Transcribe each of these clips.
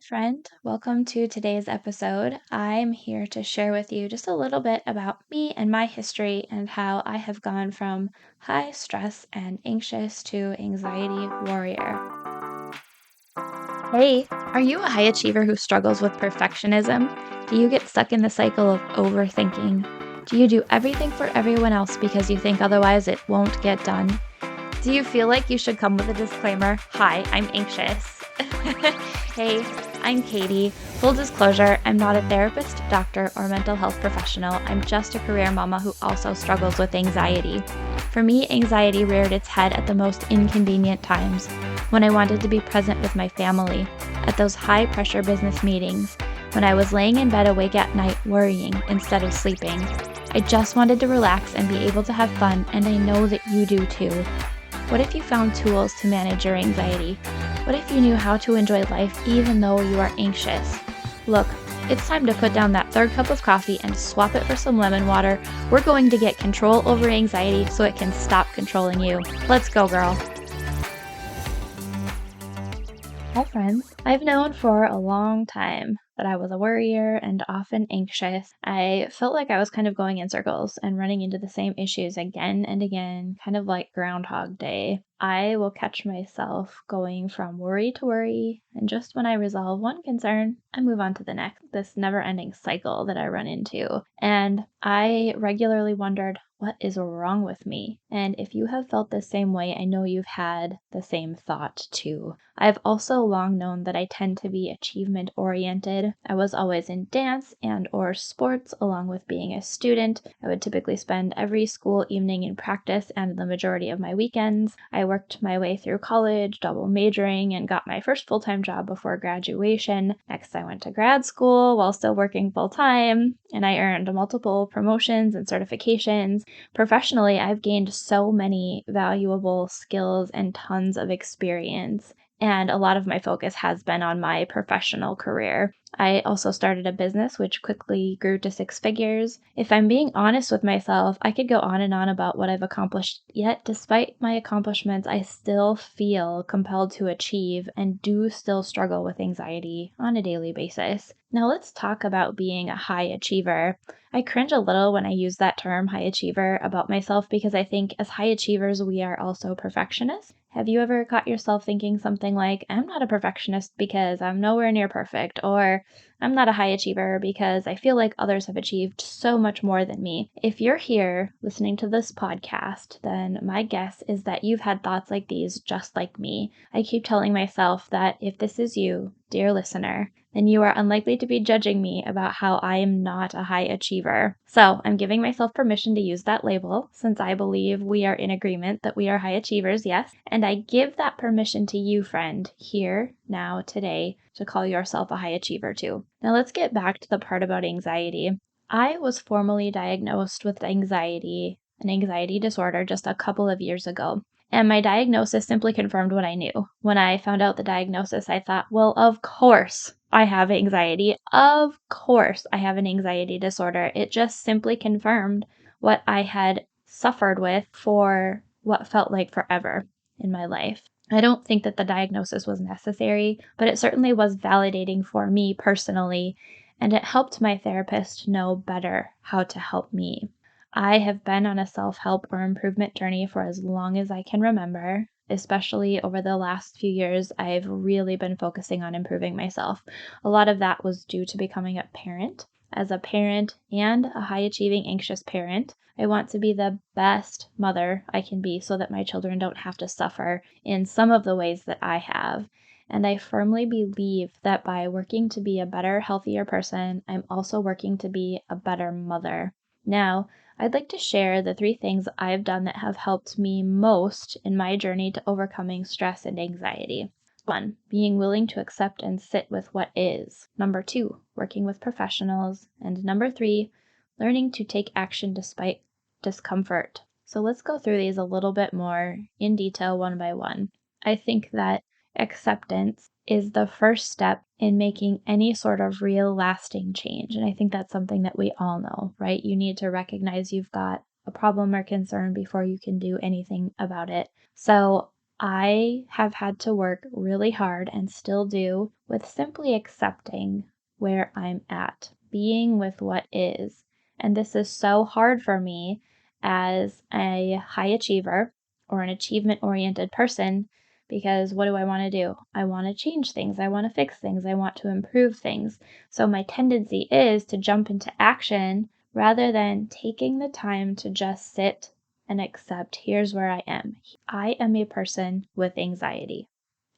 friend. Welcome to today's episode. I'm here to share with you just a little bit about me and my history and how I have gone from high stress and anxious to anxiety warrior. Hey, are you a high achiever who struggles with perfectionism? Do you get stuck in the cycle of overthinking? Do you do everything for everyone else because you think otherwise it won't get done? Do you feel like you should come with a disclaimer? Hi, I'm anxious. Hey, I'm Katie. Full disclosure, I'm not a therapist, doctor, or mental health professional. I'm just a career mama who also struggles with anxiety. For me, anxiety reared its head at the most inconvenient times, when I wanted to be present with my family, at those high-pressure business meetings, when I was laying in bed awake at night worrying instead of sleeping. I just wanted to relax and be able to have fun, and I know that you do too. What if you found tools to manage your anxiety? What if you knew how to enjoy life even though you are anxious? Look, it's time to put down that third cup of coffee and swap it for some lemon water. We're going to get control over anxiety so it can stop controlling you. Let's go, girl. Hi, friends. I've known for a long time that I was a worrier and often anxious. I felt like I was kind of going in circles and running into the same issues again and again, kind of like Groundhog Day. I will catch myself going from worry to worry, and just when I resolve one concern, I move on to the next. This never ending cycle that I run into. And I regularly wondered, what is wrong with me? And if you have felt the same way, I know you've had the same thought too. I've also long known that I tend to be achievement oriented. I was always in dance and or sports along with being a student. I would typically spend every school evening in practice and the majority of my weekends. I worked my way through college, double majoring, and got my first full-time job before graduation. Next, I went to grad school while still working full-time, and I earned multiple promotions and certifications. Professionally, I've gained so many valuable skills and tons of experience. And a lot of my focus has been on my professional career. I also started a business which quickly grew to six figures. If I'm being honest with myself, I could go on and on about what I've accomplished, yet despite my accomplishments, I still feel compelled to achieve and do still struggle with anxiety on a daily basis. Now let's talk about being a high achiever. I cringe a little when I use that term high achiever about myself because I think as high achievers, we are also perfectionists. Have you ever caught yourself thinking something like, I'm not a perfectionist because I'm nowhere near perfect, or I'm not a high achiever because I feel like others have achieved so much more than me? If you're here listening to this podcast, then my guess is that you've had thoughts like these just like me. I keep telling myself that if this is you, dear listener, then you are unlikely to be judging me about how I am not a high achiever. So I'm giving myself permission to use that label since I believe we are in agreement that we are high achievers, yes. And I give that permission to you, friend, here, now, today, to call yourself a high achiever too. Now let's get back to the part about anxiety. I was formally diagnosed with anxiety, an anxiety disorder, just a couple of years ago. And my diagnosis simply confirmed what I knew. When I found out the diagnosis, I thought, well, of course I have anxiety. Of course I have an anxiety disorder. It just simply confirmed what I had suffered with for what felt like forever in my life. I don't think that the diagnosis was necessary, but it certainly was validating for me personally, and it helped my therapist know better how to help me. I have been on a self-help or improvement journey for as long as I can remember. Especially over the last few years, I've really been focusing on improving myself. A lot of that was due to becoming a parent. As a parent and a high achieving anxious parent, I want to be the best mother I can be so that my children don't have to suffer in some of the ways that I have. And I firmly believe that by working to be a better, healthier person, I'm also working to be a better mother. Now, I'd like to share the three things I've done that have helped me most in my journey to overcoming stress and anxiety. 1, being willing to accept and sit with what is. Number 2, working with professionals. And number 3, learning to take action despite discomfort. So let's go through these a little bit more in detail one by one. I think that acceptance is the first step in making any sort of real lasting change. And I think that's something that we all know, right? You need to recognize you've got a problem or concern before you can do anything about it. So I have had to work really hard and still do with simply accepting where I'm at, being with what is. And this is so hard for me as a high achiever or an achievement oriented person because what do I want to do? I want to change things. I want to fix things. I want to improve things. So my tendency is to jump into action rather than taking the time to just sit and accept here's where I am. I am a person with anxiety.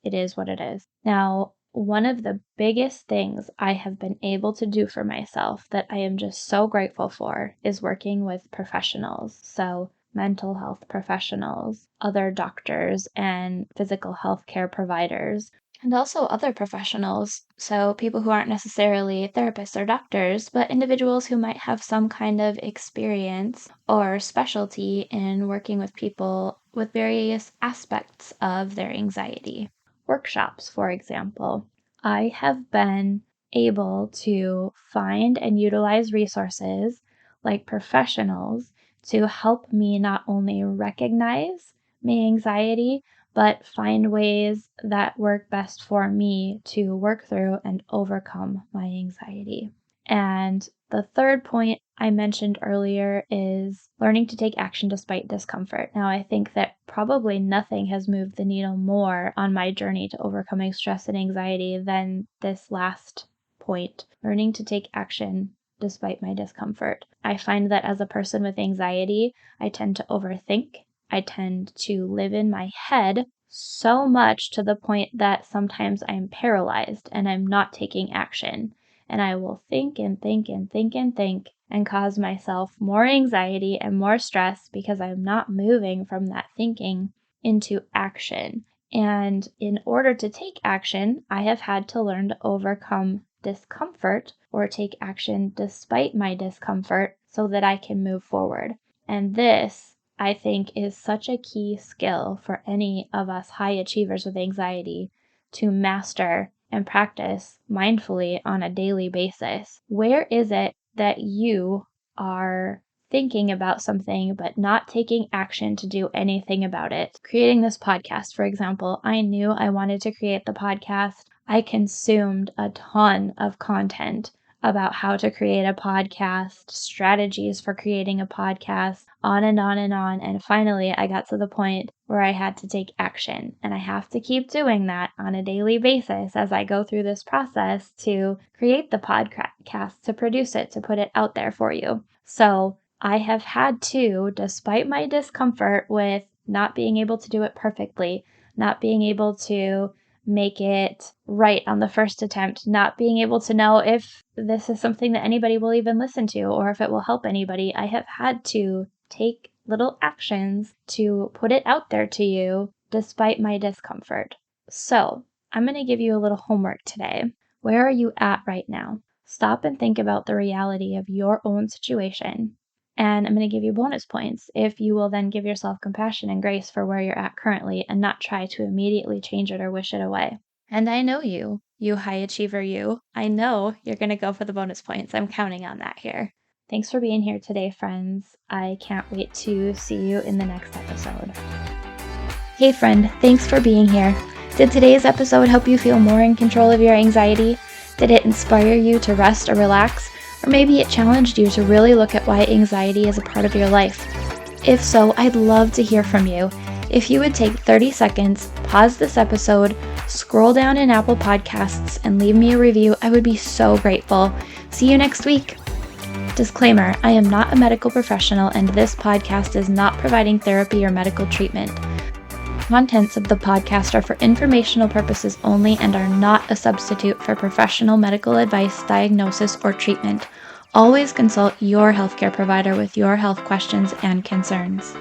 It is what it is. Now, one of the biggest things I have been able to do for myself that I am just so grateful for is working with professionals. So, mental health professionals, other doctors, and physical health care providers, and also other professionals. So, people who aren't necessarily therapists or doctors, but individuals who might have some kind of experience or specialty in working with people with various aspects of their anxiety. Workshops, for example. I have been able to find and utilize resources like professionals to help me not only recognize my anxiety, but find ways that work best for me to work through and overcome my anxiety. And the third point I mentioned earlier is learning to take action despite discomfort. Now, I think that probably nothing has moved the needle more on my journey to overcoming stress and anxiety than this last point, learning to take action despite my discomfort. I find that as a person with anxiety, I tend to overthink. I tend to live in my head so much to the point that sometimes I'm paralyzed and I'm not taking action. And I will think and think and think and think and cause myself more anxiety and more stress because I'm not moving from that thinking into action. And in order to take action, I have had to learn to overcome discomfort or take action despite my discomfort so that I can move forward. And this, I think, is such a key skill for any of us high achievers with anxiety to master and practice mindfully on a daily basis. Where is it that you are thinking about something but not taking action to do anything about it? Creating this podcast, for example, I knew I wanted to create the podcast. I consumed a ton of content about how to create a podcast, strategies for creating a podcast, on and on and on. And finally, I got to the point where I had to take action. And I have to keep doing that on a daily basis as I go through this process to create the podcast, to produce it, to put it out there for you. So I have had to, despite my discomfort with not being able to do it perfectly, not being able to make it right on the first attempt, not being able to know if this is something that anybody will even listen to or if it will help anybody, I have had to take little actions to put it out there to you despite my discomfort. So, I'm going to give you a little homework today. Where are you at right now? Stop and think about the reality of your own situation. And I'm going to give you bonus points if you will then give yourself compassion and grace for where you're at currently and not try to immediately change it or wish it away. And I know you high achiever you. I know you're going to go for the bonus points. I'm counting on that here. Thanks for being here today, friends. I can't wait to see you in the next episode. Hey friend, thanks for being here. Did today's episode help you feel more in control of your anxiety? Did it inspire you to rest or relax? Or maybe it challenged you to really look at why anxiety is a part of your life. If so, I'd love to hear from you. If you would take 30 seconds, pause this episode, scroll down in Apple Podcasts, and leave me a review, I would be so grateful. See you next week. Disclaimer, I am not a medical professional and this podcast is not providing therapy or medical treatment. Contents of the podcast are for informational purposes only and are not a substitute for professional medical advice, diagnosis, or treatment. Always consult your healthcare provider with your health questions and concerns.